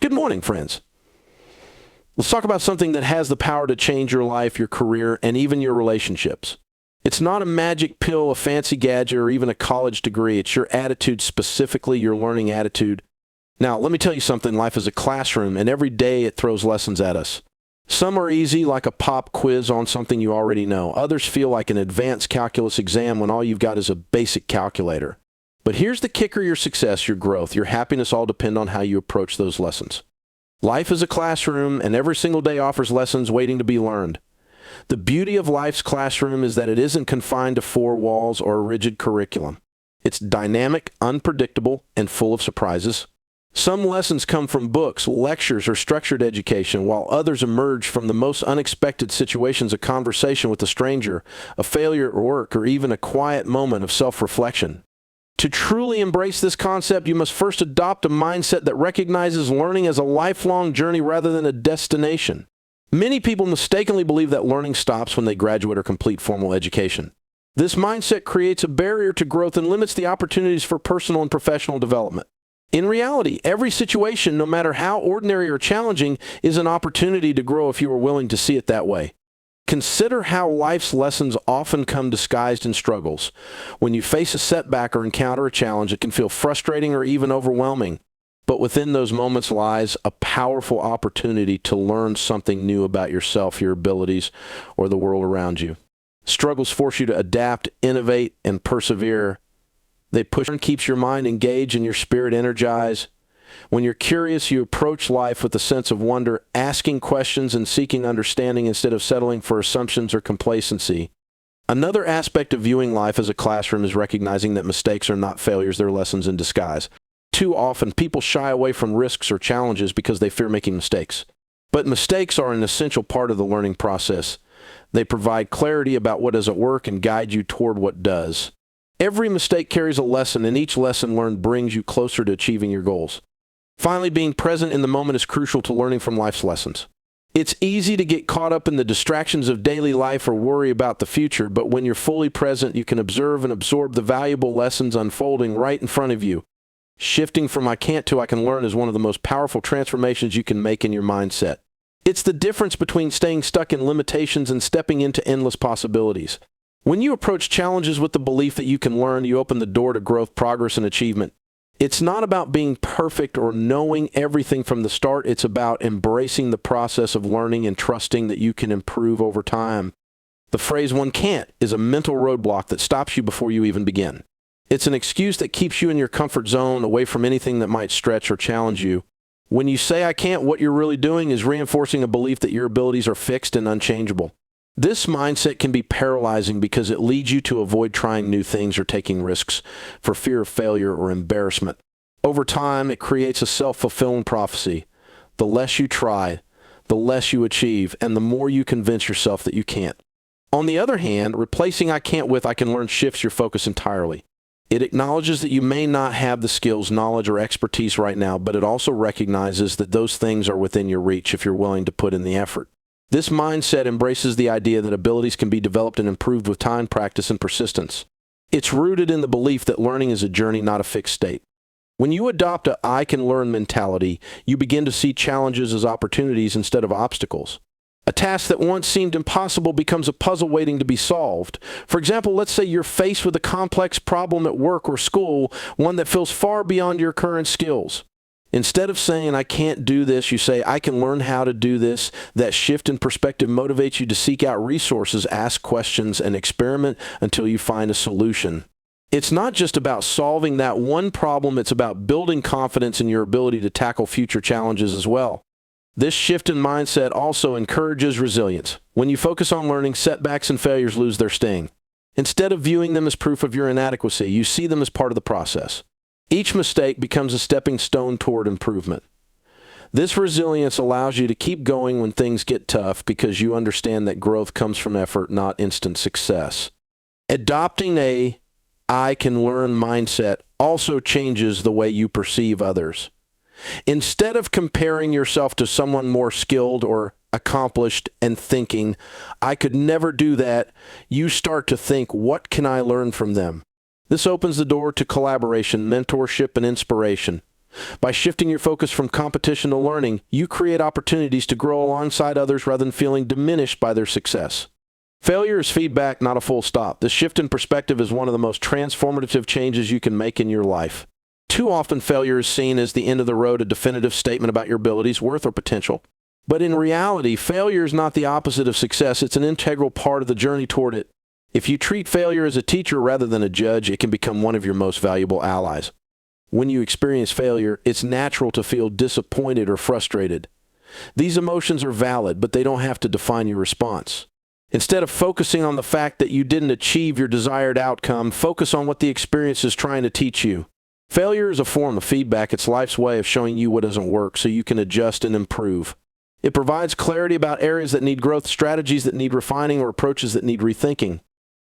Good morning, friends. Let's talk about something that has the power to change your life, your career, and even your relationships. It's not a magic pill, a fancy gadget, or even a college degree. It's your attitude, specifically your learning attitude. Now, let me tell you something. Life is a classroom, and every day it throws lessons at us. Some are easy, like a pop quiz on something you already know. Others feel like an advanced calculus exam when all you've got is a basic calculator. But here's the kicker: your success, your growth, your happiness all depend on how you approach those lessons. Life is a classroom, and every single day offers lessons waiting to be learned. The beauty of life's classroom is that it isn't confined to four walls or a rigid curriculum. It's dynamic, unpredictable, and full of surprises. Some lessons come from books, lectures, or structured education, while others emerge from the most unexpected situations: a conversation with a stranger, a failure at work, or even a quiet moment of self-reflection. To truly embrace this concept, you must first adopt a mindset that recognizes learning as a lifelong journey rather than a destination. Many people mistakenly believe that learning stops when they graduate or complete formal education. This mindset creates a barrier to growth and limits the opportunities for personal and professional development. In reality, every situation, no matter how ordinary or challenging, is an opportunity to grow if you are willing to see it that way. Consider how life's lessons often come disguised in struggles. When you face a setback or encounter a challenge, it can feel frustrating or even overwhelming. But within those moments lies a powerful opportunity to learn something new about yourself, your abilities, or the world around you. Struggles force you to adapt, innovate, and persevere. They push and keeps your mind engaged and your spirit energized. When you're curious, you approach life with a sense of wonder, asking questions and seeking understanding instead of settling for assumptions or complacency. Another aspect of viewing life as a classroom is recognizing that mistakes are not failures, they're lessons in disguise. Too often, people shy away from risks or challenges because they fear making mistakes. But mistakes are an essential part of the learning process. They provide clarity about what doesn't work and guide you toward what does. Every mistake carries a lesson, and each lesson learned brings you closer to achieving your goals. Finally, being present in the moment is crucial to learning from life's lessons. It's easy to get caught up in the distractions of daily life or worry about the future, but when you're fully present, you can observe and absorb the valuable lessons unfolding right in front of you. Shifting from I can't to I can learn is one of the most powerful transformations you can make in your mindset. It's the difference between staying stuck in limitations and stepping into endless possibilities. When you approach challenges with the belief that you can learn, you open the door to growth, progress, and achievement. It's not about being perfect or knowing everything from the start. It's about embracing the process of learning and trusting that you can improve over time. The phrase "one can't" is a mental roadblock that stops you before you even begin. It's an excuse that keeps you in your comfort zone, away from anything that might stretch or challenge you. When you say "I can't," what you're really doing is reinforcing a belief that your abilities are fixed and unchangeable. This mindset can be paralyzing because it leads you to avoid trying new things or taking risks for fear of failure or embarrassment. Over time, it creates a self-fulfilling prophecy. The less you try, the less you achieve, and the more you convince yourself that you can't. On the other hand, replacing "I can't" with "I can learn" shifts your focus entirely. It acknowledges that you may not have the skills, knowledge, or expertise right now, but it also recognizes that those things are within your reach if you're willing to put in the effort. This mindset embraces the idea that abilities can be developed and improved with time, practice, and persistence. It's rooted in the belief that learning is a journey, not a fixed state. When you adopt a "I can learn" mentality, you begin to see challenges as opportunities instead of obstacles. A task that once seemed impossible becomes a puzzle waiting to be solved. For example, let's say you're faced with a complex problem at work or school, one that feels far beyond your current skills. Instead of saying "I can't do this," you say "I can learn how to do this." That shift in perspective motivates you to seek out resources, ask questions, and experiment until you find a solution. It's not just about solving that one problem, it's about building confidence in your ability to tackle future challenges as well. This shift in mindset also encourages resilience. When you focus on learning, setbacks and failures lose their sting. Instead of viewing them as proof of your inadequacy, you see them as part of the process. Each mistake becomes a stepping stone toward improvement. This resilience allows you to keep going when things get tough because you understand that growth comes from effort, not instant success. Adopting a "I can learn" mindset also changes the way you perceive others. Instead of comparing yourself to someone more skilled or accomplished and thinking, "I could never do that," you start to think, "What can I learn from them?" This opens the door to collaboration, mentorship, and inspiration. By shifting your focus from competition to learning, you create opportunities to grow alongside others rather than feeling diminished by their success. Failure is feedback, not a full stop. This shift in perspective is one of the most transformative changes you can make in your life. Too often, failure is seen as the end of the road, a definitive statement about your abilities, worth, or potential. But in reality, failure is not the opposite of success. It's an integral part of the journey toward it. If you treat failure as a teacher rather than a judge, it can become one of your most valuable allies. When you experience failure, it's natural to feel disappointed or frustrated. These emotions are valid, but they don't have to define your response. Instead of focusing on the fact that you didn't achieve your desired outcome, focus on what the experience is trying to teach you. Failure is a form of feedback. It's life's way of showing you what doesn't work so you can adjust and improve. It provides clarity about areas that need growth, strategies that need refining, or approaches that need rethinking.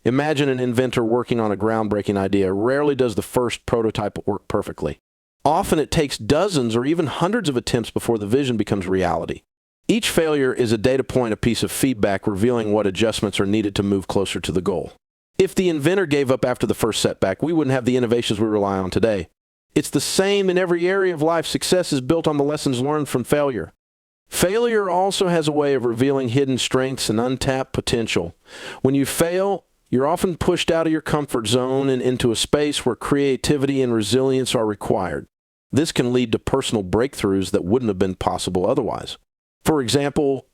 Imagine an inventor working on a groundbreaking idea. Rarely does the first prototype work perfectly. Often it takes dozens or even hundreds of attempts before the vision becomes reality. Each failure is a data point, a piece of feedback revealing what adjustments are needed to move closer to the goal. If the inventor gave up after the first setback, we wouldn't have the innovations we rely on today. It's the same in every area of life. Success is built on the lessons learned from failure. Failure also has a way of revealing hidden strengths and untapped potential. When you fail, you're often pushed out of your comfort zone and into a space where creativity and resilience are required. This can lead to personal breakthroughs that wouldn't have been possible otherwise. For example,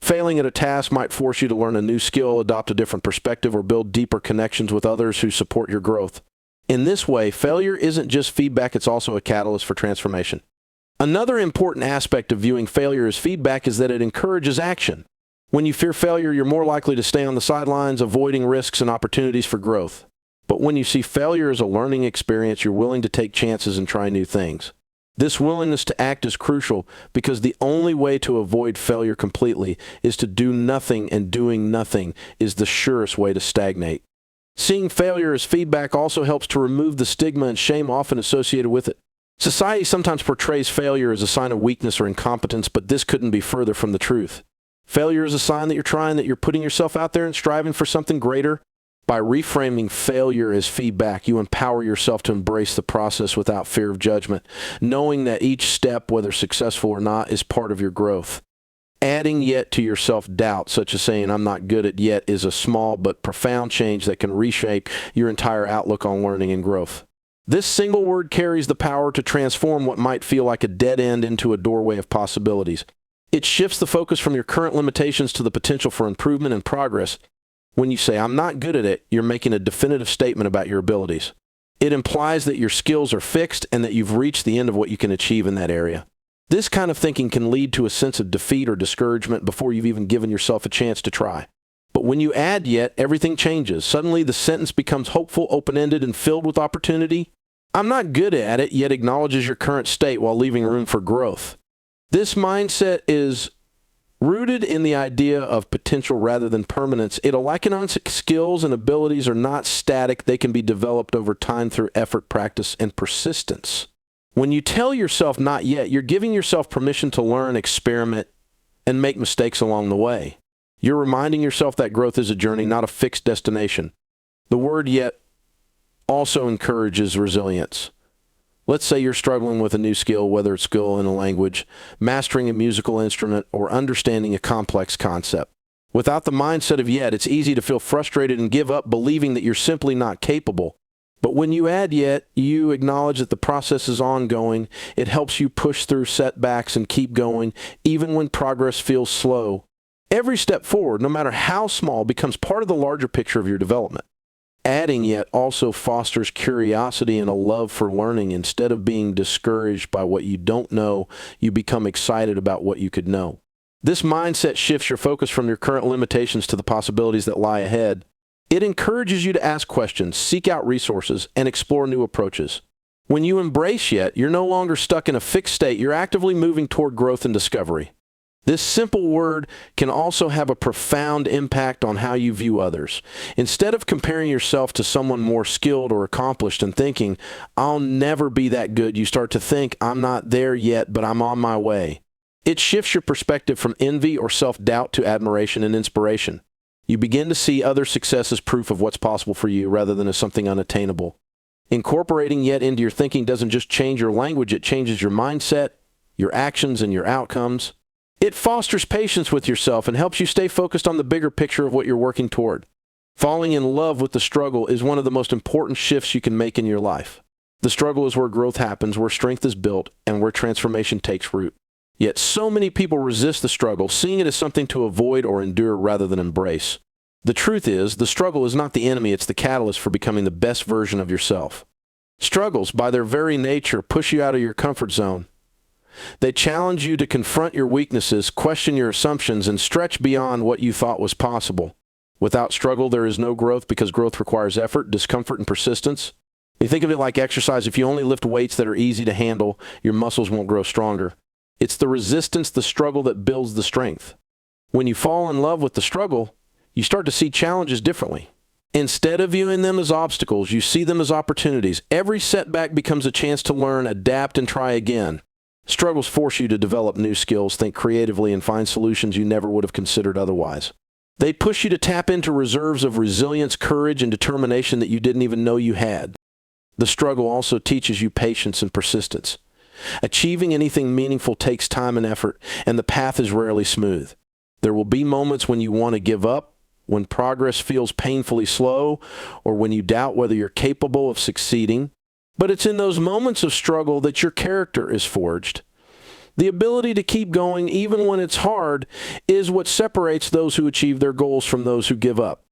failing at a task might force you to learn a new skill, adopt a different perspective, or build deeper connections with others who support your growth. In this way, failure isn't just feedback, it's also a catalyst for transformation. Another important aspect of viewing failure as feedback is that it encourages action. When you fear failure, you're more likely to stay on the sidelines, avoiding risks and opportunities for growth. But when you see failure as a learning experience, you're willing to take chances and try new things. This willingness to act is crucial because the only way to avoid failure completely is to do nothing, and doing nothing is the surest way to stagnate. Seeing failure as feedback also helps to remove the stigma and shame often associated with it. Society sometimes portrays failure as a sign of weakness or incompetence, but this couldn't be further from the truth. Failure is a sign that you're trying, that you're putting yourself out there and striving for something greater. By reframing failure as feedback, you empower yourself to embrace the process without fear of judgment, knowing that each step, whether successful or not, is part of your growth. Adding yet to your self-doubt, such as saying, "I'm not good at yet," is a small but profound change that can reshape your entire outlook on learning and growth. This single word carries the power to transform what might feel like a dead end into a doorway of possibilities. It shifts the focus from your current limitations to the potential for improvement and progress. When you say, "I'm not good at it," you're making a definitive statement about your abilities. It implies that your skills are fixed and that you've reached the end of what you can achieve in that area. This kind of thinking can lead to a sense of defeat or discouragement before you've even given yourself a chance to try. But when you add yet, everything changes. Suddenly, the sentence becomes hopeful, open-ended, and filled with opportunity. "I'm not good at it," yet acknowledges your current state while leaving room for growth. This mindset is rooted in the idea of potential rather than permanence. It'll liken on skills and abilities are not static. They can be developed over time through effort, practice, and persistence. When you tell yourself not yet, you're giving yourself permission to learn, experiment, and make mistakes along the way. You're reminding yourself that growth is a journey, not a fixed destination. The word yet also encourages resilience. Let's say you're struggling with a new skill, whether it's skill in a language, mastering a musical instrument, or understanding a complex concept. Without the mindset of yet, it's easy to feel frustrated and give up, believing that you're simply not capable. But when you add yet, you acknowledge that the process is ongoing. It helps you push through setbacks and keep going, even when progress feels slow. Every step forward, no matter how small, becomes part of the larger picture of your development. Adding yet also fosters curiosity and a love for learning. Instead of being discouraged by what you don't know, you become excited about what you could know. This mindset shifts your focus from your current limitations to the possibilities that lie ahead. It encourages you to ask questions, seek out resources, and explore new approaches. When you embrace yet, you're no longer stuck in a fixed state. You're actively moving toward growth and discovery. This simple word can also have a profound impact on how you view others. Instead of comparing yourself to someone more skilled or accomplished and thinking, "I'll never be that good," you start to think, "I'm not there yet, but I'm on my way." It shifts your perspective from envy or self-doubt to admiration and inspiration. You begin to see other success as proof of what's possible for you rather than as something unattainable. Incorporating yet into your thinking doesn't just change your language, it changes your mindset, your actions, and your outcomes. It fosters patience with yourself and helps you stay focused on the bigger picture of what you're working toward. Falling in love with the struggle is one of the most important shifts you can make in your life. The struggle is where growth happens, where strength is built, and where transformation takes root. Yet so many people resist the struggle, seeing it as something to avoid or endure rather than embrace. The truth is, the struggle is not the enemy, it's the catalyst for becoming the best version of yourself. Struggles, by their very nature, push you out of your comfort zone. They challenge you to confront your weaknesses, question your assumptions, and stretch beyond what you thought was possible. Without struggle, there is no growth because growth requires effort, discomfort, and persistence. You think of it like exercise. If you only lift weights that are easy to handle, your muscles won't grow stronger. It's the resistance, the struggle that builds the strength. When you fall in love with the struggle, you start to see challenges differently. Instead of viewing them as obstacles, you see them as opportunities. Every setback becomes a chance to learn, adapt, and try again. Struggles force you to develop new skills, think creatively, and find solutions you never would have considered otherwise. They push you to tap into reserves of resilience, courage, and determination that you didn't even know you had. The struggle also teaches you patience and persistence. Achieving anything meaningful takes time and effort, and the path is rarely smooth. There will be moments when you want to give up, when progress feels painfully slow, or when you doubt whether you're capable of succeeding. But it's in those moments of struggle that your character is forged. The ability to keep going even when it's hard is what separates those who achieve their goals from those who give up.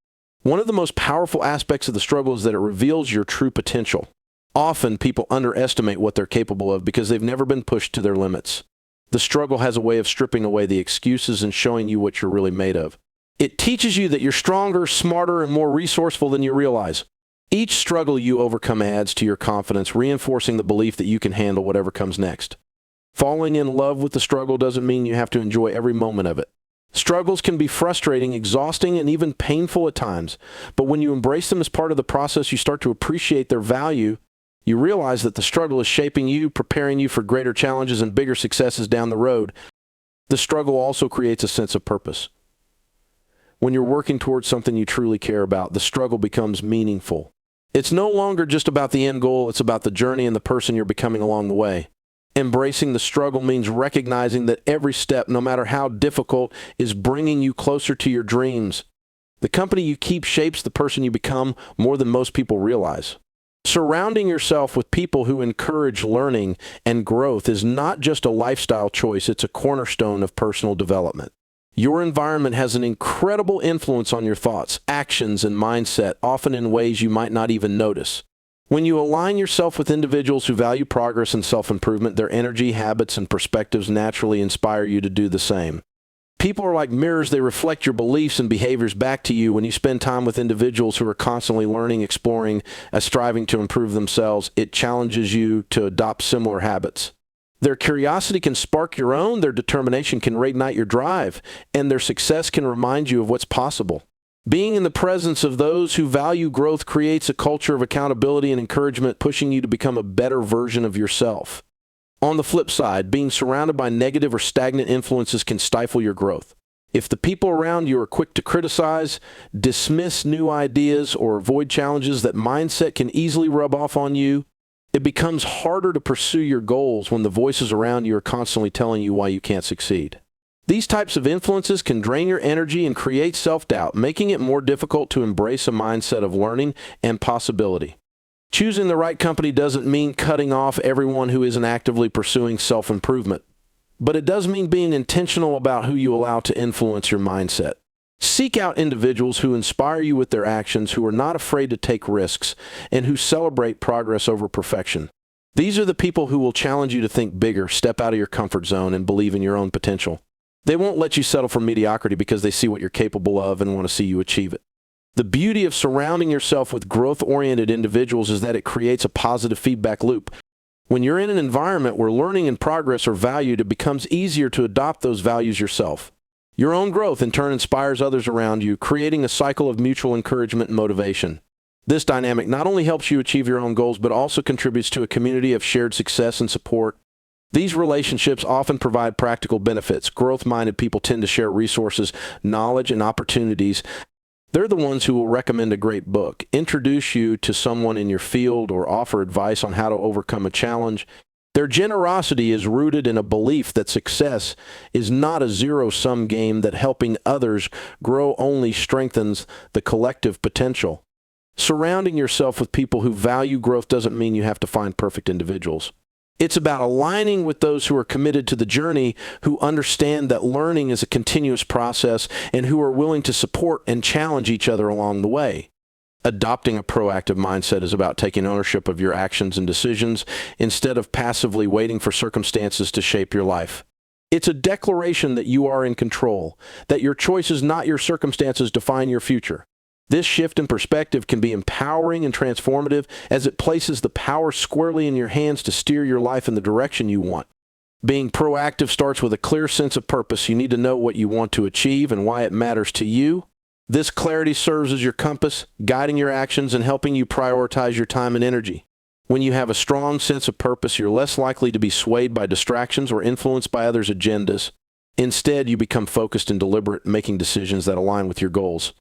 One of the most powerful aspects of the struggle is that it reveals your true potential. Often people underestimate what they're capable of because they've never been pushed to their limits. The struggle has a way of stripping away the excuses and showing you what you're really made of. It teaches you that you're stronger, smarter, and more resourceful than you realize. Each struggle you overcome adds to your confidence, reinforcing the belief that you can handle whatever comes next. Falling in love with the struggle doesn't mean you have to enjoy every moment of it. Struggles can be frustrating, exhausting, and even painful at times, but when you embrace them as part of the process, you start to appreciate their value. You realize that the struggle is shaping you, preparing you for greater challenges and bigger successes down the road. The struggle also creates a sense of purpose. When you're working towards something you truly care about, the struggle becomes meaningful. It's no longer just about the end goal, it's about the journey and the person you're becoming along the way. Embracing the struggle means recognizing that every step, no matter how difficult, is bringing you closer to your dreams. The company you keep shapes the person you become more than most people realize. Surrounding yourself with people who encourage learning and growth is not just a lifestyle choice, it's a cornerstone of personal development. Your environment has an incredible influence on your thoughts, actions, and mindset, often in ways you might not even notice. When you align yourself with individuals who value progress and self-improvement, their energy, habits, and perspectives naturally inspire you to do the same. People are like mirrors. They reflect your beliefs and behaviors back to you. When you spend time with individuals who are constantly learning, exploring, and striving to improve themselves, it challenges you to adopt similar habits. Their curiosity can spark your own, their determination can reignite your drive, and their success can remind you of what's possible. Being in the presence of those who value growth creates a culture of accountability and encouragement, pushing you to become a better version of yourself. On the flip side, being surrounded by negative or stagnant influences can stifle your growth. If the people around you are quick to criticize, dismiss new ideas, or avoid challenges, that mindset can easily rub off on you. It becomes harder to pursue your goals when the voices around you are constantly telling you why you can't succeed. These types of influences can drain your energy and create self-doubt, making it more difficult to embrace a mindset of learning and possibility. Choosing the right company doesn't mean cutting off everyone who isn't actively pursuing self-improvement, but it does mean being intentional about who you allow to influence your mindset. Seek out individuals who inspire you with their actions, who are not afraid to take risks, and who celebrate progress over perfection. These are the people who will challenge you to think bigger, step out of your comfort zone, and believe in your own potential. They won't let you settle for mediocrity because they see what you're capable of and want to see you achieve it. The beauty of surrounding yourself with growth-oriented individuals is that it creates a positive feedback loop. When you're in an environment where learning and progress are valued, it becomes easier to adopt those values yourself. Your own growth, in turn, inspires others around you, creating a cycle of mutual encouragement and motivation. This dynamic not only helps you achieve your own goals, but also contributes to a community of shared success and support. These relationships often provide practical benefits. Growth-minded people tend to share resources, knowledge, and opportunities, They're the ones who will recommend a great book, introduce you to someone in your field, or offer advice on how to overcome a challenge. Their generosity is rooted in a belief that success is not a zero-sum game, that helping others grow only strengthens the collective potential. Surrounding yourself with people who value growth doesn't mean you have to find perfect individuals. It's about aligning with those who are committed to the journey, who understand that learning is a continuous process, and who are willing to support and challenge each other along the way. Adopting a proactive mindset is about taking ownership of your actions and decisions instead of passively waiting for circumstances to shape your life. It's a declaration that you are in control, that your choices, not your circumstances, define your future. This shift in perspective can be empowering and transformative, as it places the power squarely in your hands to steer your life in the direction you want. Being proactive starts with a clear sense of purpose. You need to know what you want to achieve and why it matters to you. This clarity serves as your compass, guiding your actions and helping you prioritize your time and energy. When you have a strong sense of purpose, you're less likely to be swayed by distractions or influenced by others' agendas. Instead, you become focused and deliberate, making decisions that align with your goals.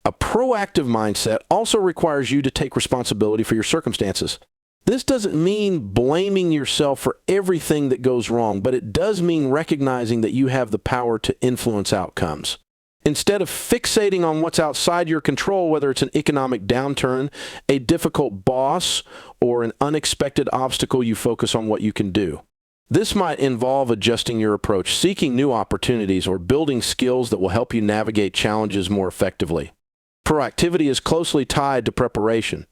A proactive mindset also requires you to take responsibility for your circumstances. This doesn't mean blaming yourself for everything that goes wrong, but it does mean recognizing that you have the power to influence outcomes. Instead of fixating on what's outside your control, whether it's an economic downturn, a difficult boss, or an unexpected obstacle, you focus on what you can do. This might involve adjusting your approach, seeking new opportunities, or building skills that will help you navigate challenges more effectively. Proactivity is closely tied to preparation.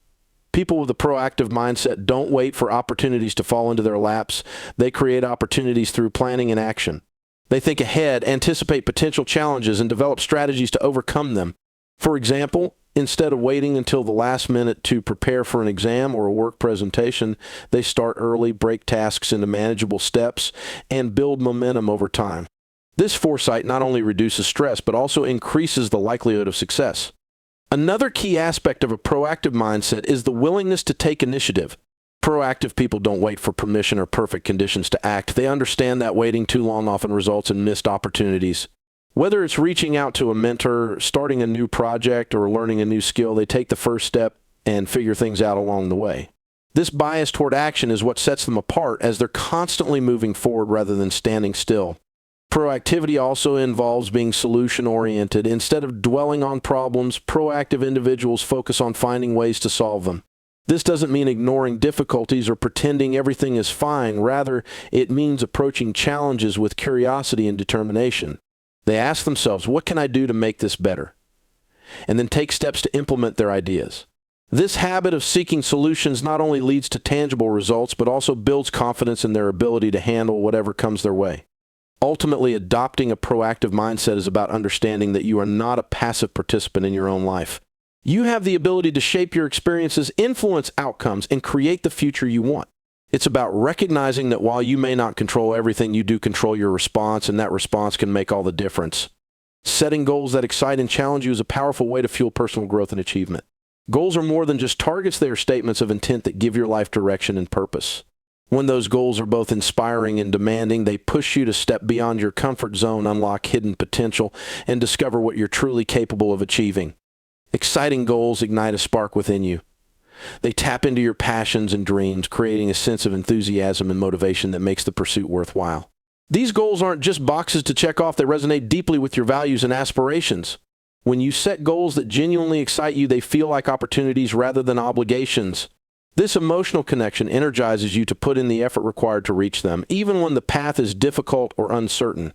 People with a proactive mindset don't wait for opportunities to fall into their laps. They create opportunities through planning and action. They think ahead, anticipate potential challenges, and develop strategies to overcome them. For example, instead of waiting until the last minute to prepare for an exam or a work presentation, they start early, break tasks into manageable steps, and build momentum over time. This foresight not only reduces stress, but also increases the likelihood of success. Another key aspect of a proactive mindset is the willingness to take initiative. Proactive people don't wait for permission or perfect conditions to act. They understand that waiting too long often results in missed opportunities. Whether it's reaching out to a mentor, starting a new project, or learning a new skill, they take the first step and figure things out along the way. This bias toward action is what sets them apart, as they're constantly moving forward rather than standing still. Proactivity also involves being solution-oriented. Instead of dwelling on problems, proactive individuals focus on finding ways to solve them. This doesn't mean ignoring difficulties or pretending everything is fine. Rather, it means approaching challenges with curiosity and determination. They ask themselves, what can I do to make this better? And then take steps to implement their ideas. This habit of seeking solutions not only leads to tangible results, but also builds confidence in their ability to handle whatever comes their way. Ultimately, adopting a proactive mindset is about understanding that you are not a passive participant in your own life. You have the ability to shape your experiences, influence outcomes, and create the future you want. It's about recognizing that while you may not control everything, you do control your response, and that response can make all the difference. Setting goals that excite and challenge you is a powerful way to fuel personal growth and achievement. Goals are more than just targets. They are statements of intent that give your life direction and purpose. When those goals are both inspiring and demanding, they push you to step beyond your comfort zone, unlock hidden potential, and discover what you're truly capable of achieving. Exciting goals ignite a spark within you. They tap into your passions and dreams, creating a sense of enthusiasm and motivation that makes the pursuit worthwhile. These goals aren't just boxes to check off. They resonate deeply with your values and aspirations. When you set goals that genuinely excite you, they feel like opportunities rather than obligations. This emotional connection energizes you to put in the effort required to reach them, even when the path is difficult or uncertain.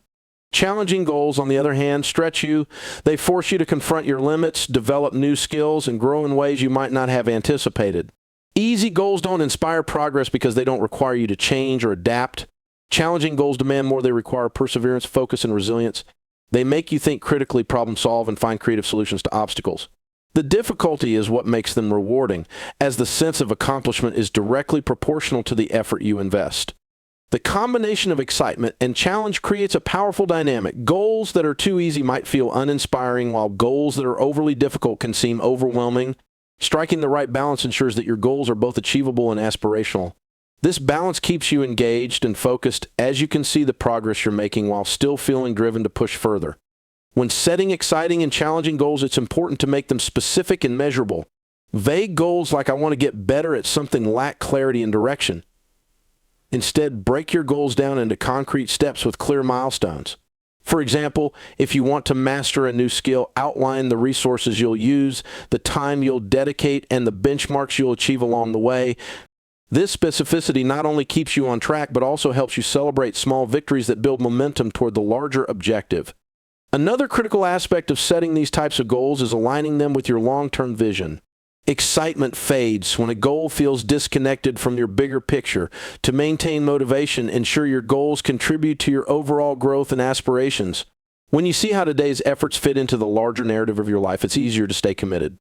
Challenging goals, on the other hand, stretch you. They force you to confront your limits, develop new skills, and grow in ways you might not have anticipated. Easy goals don't inspire progress because they don't require you to change or adapt. Challenging goals demand more. They require perseverance, focus, and resilience. They make you think critically, problem solve, and find creative solutions to obstacles. The difficulty is what makes them rewarding, as the sense of accomplishment is directly proportional to the effort you invest. The combination of excitement and challenge creates a powerful dynamic. Goals that are too easy might feel uninspiring, while goals that are overly difficult can seem overwhelming. Striking the right balance ensures that your goals are both achievable and aspirational. This balance keeps you engaged and focused as you can see the progress you're making while still feeling driven to push further. When setting exciting and challenging goals, it's important to make them specific and measurable. Vague goals like "I want to get better at something" lack clarity and direction. Instead, break your goals down into concrete steps with clear milestones. For example, if you want to master a new skill, outline the resources you'll use, the time you'll dedicate, and the benchmarks you'll achieve along the way. This specificity not only keeps you on track, but also helps you celebrate small victories that build momentum toward the larger objective. Another critical aspect of setting these types of goals is aligning them with your long-term vision. Excitement fades when a goal feels disconnected from your bigger picture. To maintain motivation, ensure your goals contribute to your overall growth and aspirations. When you see how today's efforts fit into the larger narrative of your life, it's easier to stay committed.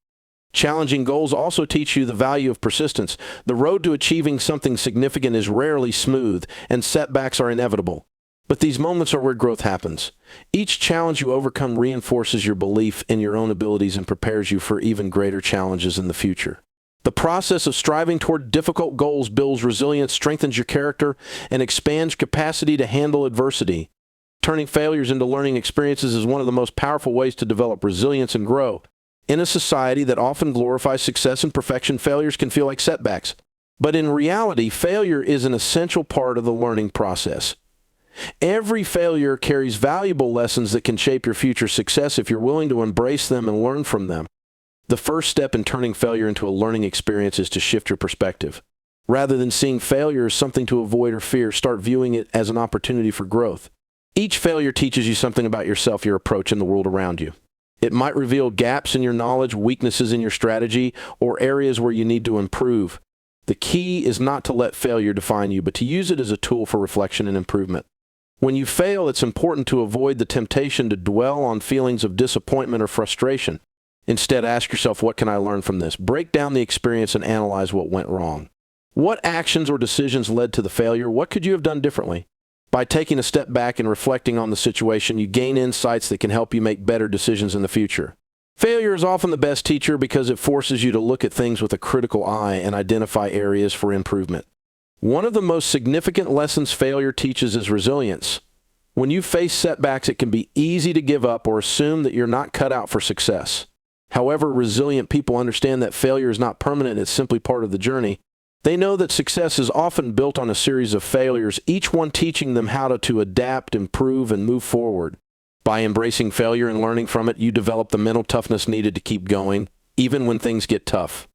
Challenging goals also teach you the value of persistence. The road to achieving something significant is rarely smooth, and setbacks are inevitable. But these moments are where growth happens. Each challenge you overcome reinforces your belief in your own abilities and prepares you for even greater challenges in the future. The process of striving toward difficult goals builds resilience, strengthens your character, and expands capacity to handle adversity. Turning failures into learning experiences is one of the most powerful ways to develop resilience and grow. In a society that often glorifies success and perfection, failures can feel like setbacks. But in reality, failure is an essential part of the learning process. Every failure carries valuable lessons that can shape your future success if you're willing to embrace them and learn from them. The first step in turning failure into a learning experience is to shift your perspective. Rather than seeing failure as something to avoid or fear, start viewing it as an opportunity for growth. Each failure teaches you something about yourself, your approach, and the world around you. It might reveal gaps in your knowledge, weaknesses in your strategy, or areas where you need to improve. The key is not to let failure define you, but to use it as a tool for reflection and improvement. When you fail, it's important to avoid the temptation to dwell on feelings of disappointment or frustration. Instead, ask yourself, what can I learn from this? Break down the experience and analyze what went wrong. What actions or decisions led to the failure? What could you have done differently? By taking a step back and reflecting on the situation, you gain insights that can help you make better decisions in the future. Failure is often the best teacher because it forces you to look at things with a critical eye and identify areas for improvement. One of the most significant lessons failure teaches is resilience. When you face setbacks, it can be easy to give up or assume that you're not cut out for success. However, resilient people understand that failure is not permanent, it's simply part of the journey. They know that success is often built on a series of failures, each one teaching them how to adapt, improve, and move forward. By embracing failure and learning from it, you develop the mental toughness needed to keep going, even when things get tough.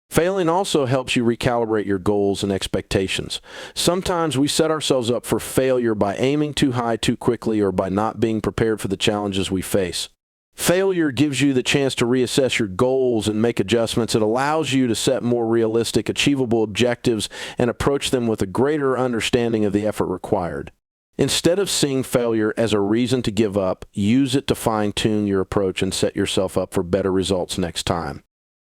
Failing also helps you recalibrate your goals and expectations. Sometimes we set ourselves up for failure by aiming too high too quickly or by not being prepared for the challenges we face. Failure gives you the chance to reassess your goals and make adjustments. It allows you to set more realistic, achievable objectives and approach them with a greater understanding of the effort required. Instead of seeing failure as a reason to give up, use it to fine-tune your approach and set yourself up for better results next time.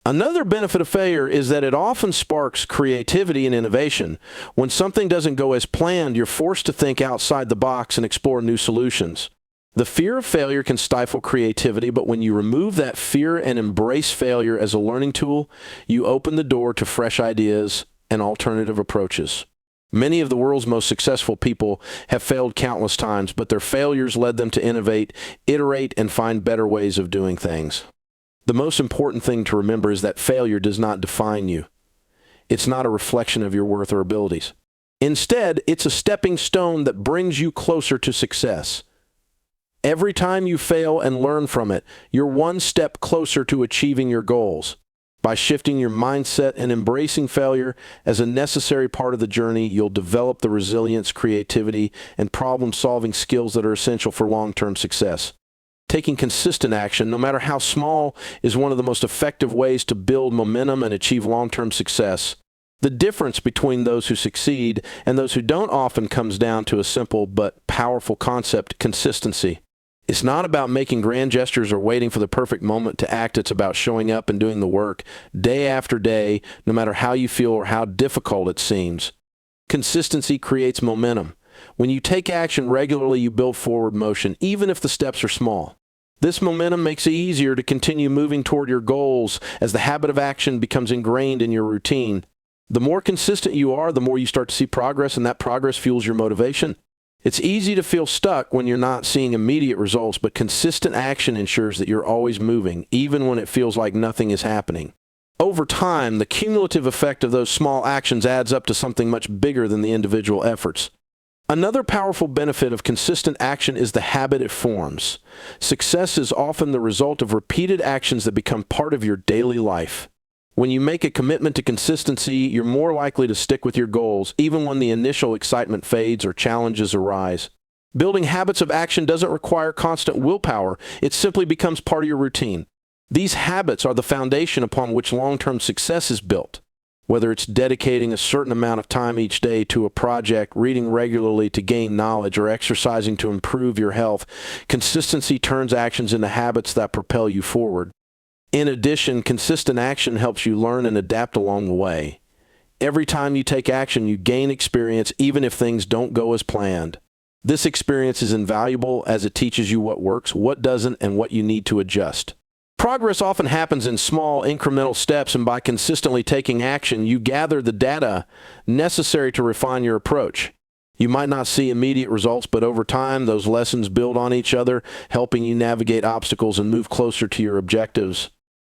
Another benefit of failure is that it often sparks creativity and innovation. When something doesn't go as planned, you're forced to think outside the box and explore new solutions. The fear of failure can stifle creativity, but when you remove that fear and embrace failure as a learning tool, you open the door to fresh ideas and alternative approaches. Many of the world's most successful people have failed countless times, but their failures led them to innovate, iterate, and find better ways of doing things. The most important thing to remember is that failure does not define you. It's not a reflection of your worth or abilities. Instead, it's a stepping stone that brings you closer to success. Every time you fail and learn from it, you're one step closer to achieving your goals. By shifting your mindset and embracing failure as a necessary part of the journey, you'll develop the resilience, creativity, and problem-solving skills that are essential for long-term success. Taking consistent action, no matter how small, is one of the most effective ways to build momentum and achieve long-term success. The difference between those who succeed and those who don't often comes down to a simple but powerful concept: consistency. It's not about making grand gestures or waiting for the perfect moment to act. It's about showing up and doing the work day after day, no matter how you feel or how difficult it seems. Consistency creates momentum. When you take action regularly, you build forward motion, even if the steps are small. This momentum makes it easier to continue moving toward your goals as the habit of action becomes ingrained in your routine. The more consistent you are, the more you start to see progress, and that progress fuels your motivation. It's easy to feel stuck when you're not seeing immediate results, but consistent action ensures that you're always moving, even when it feels like nothing is happening. Over time, the cumulative effect of those small actions adds up to something much bigger than the individual efforts. Another powerful benefit of consistent action is the habit it forms. Success is often the result of repeated actions that become part of your daily life. When you make a commitment to consistency, you're more likely to stick with your goals, even when the initial excitement fades or challenges arise. Building habits of action doesn't require constant willpower. It simply becomes part of your routine. These habits are the foundation upon which long-term success is built. Whether it's dedicating a certain amount of time each day to a project, reading regularly to gain knowledge, or exercising to improve your health, consistency turns actions into habits that propel you forward. In addition, consistent action helps you learn and adapt along the way. Every time you take action, you gain experience, even if things don't go as planned. This experience is invaluable as it teaches you what works, what doesn't, and what you need to adjust. Progress often happens in small, incremental steps, and by consistently taking action, you gather the data necessary to refine your approach. You might not see immediate results, but over time, those lessons build on each other, helping you navigate obstacles and move closer to your objectives.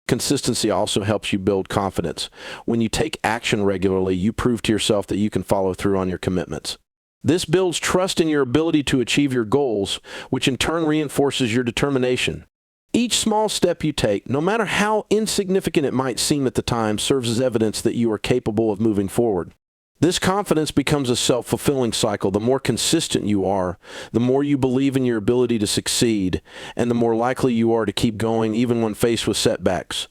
Consistency also helps you build confidence. When you take action regularly, you prove to yourself that you can follow through on your commitments. This builds trust in your ability to achieve your goals, which in turn reinforces your determination. Each small step you take, no matter how insignificant it might seem at the time, serves as evidence that you are capable of moving forward. This confidence becomes a self-fulfilling cycle. The more consistent you are, the more you believe in your ability to succeed, and the more likely you are to keep going even when faced with setbacks.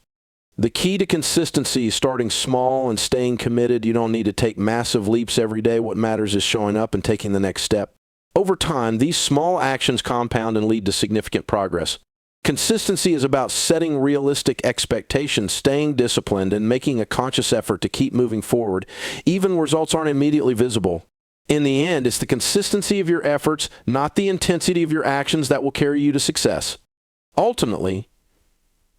The key to consistency is starting small and staying committed. You don't need to take massive leaps every day. What matters is showing up and taking the next step. Over time, these small actions compound and lead to significant progress. Consistency is about setting realistic expectations, staying disciplined, and making a conscious effort to keep moving forward, even when results aren't immediately visible. In the end, it's the consistency of your efforts, not the intensity of your actions, that will carry you to success. Ultimately,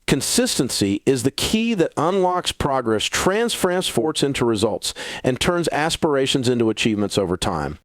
consistency is the key that unlocks progress, transforms into results, and turns aspirations into achievements over time.